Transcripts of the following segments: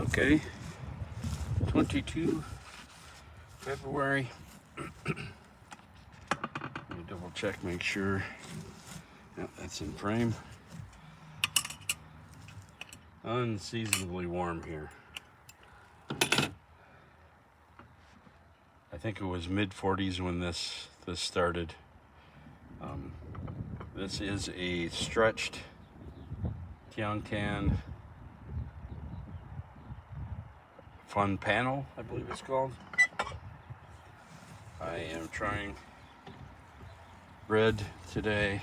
Okay, 22 February. Let me double check, make sure. Yep, that's in frame. Unseasonably warm here. I think it was mid 40s when this started. This is a stretched Tiantan fun panel, I believe it's called. I am trying bread today.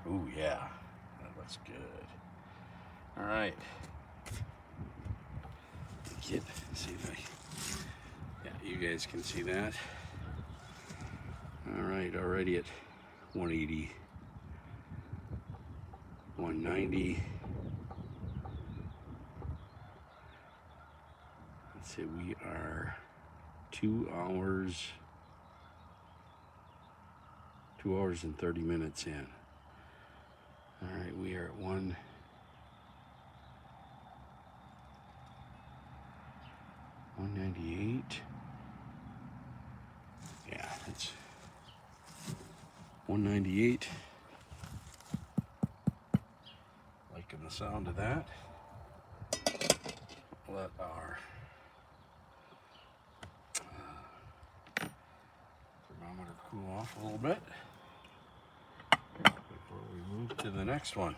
Ooh, yeah, that looks good. All right. See if yeah, you guys can see that. All right, already at 180, 190. Let's say we are 2 hours and 30 minutes in. All right, we are at 198. Yeah, that's 198. Liking the sound of that. Let our thermometer cool off a little bit before we move to the next one.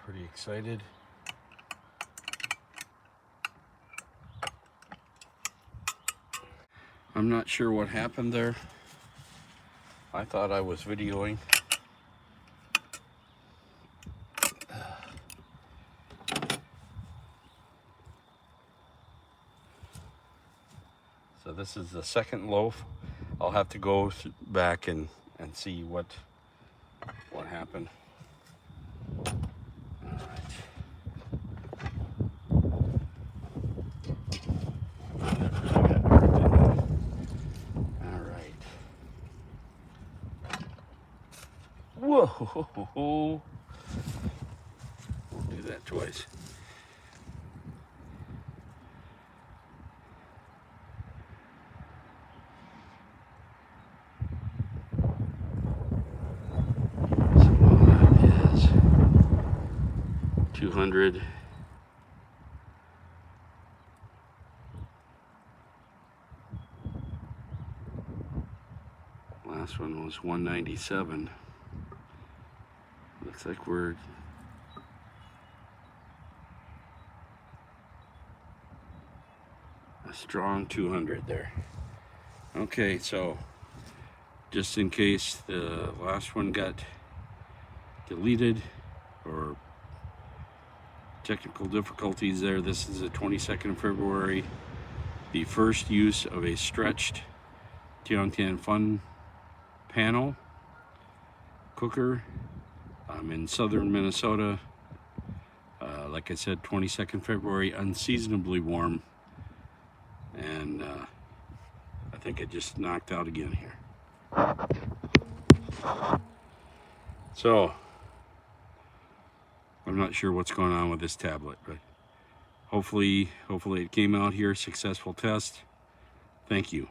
Pretty excited. I'm not sure what happened there. I thought I was videoing. So this is the second loaf. I'll have to go back and see what happened. Whoa! We'll do that twice. So that is 200. Last one was 197. Looks like we're a strong 200 there. Okay, so just in case the last one got deleted or technical difficulties there, this is the 22nd of February, the first use of a stretched Tiantan Fun panel cooker. I'm in southern Minnesota. Like I said, 22nd February, unseasonably warm. And I think it just knocked out again here. So, I'm not sure what's going on with this tablet, but hopefully it came out here, successful test. Thank you.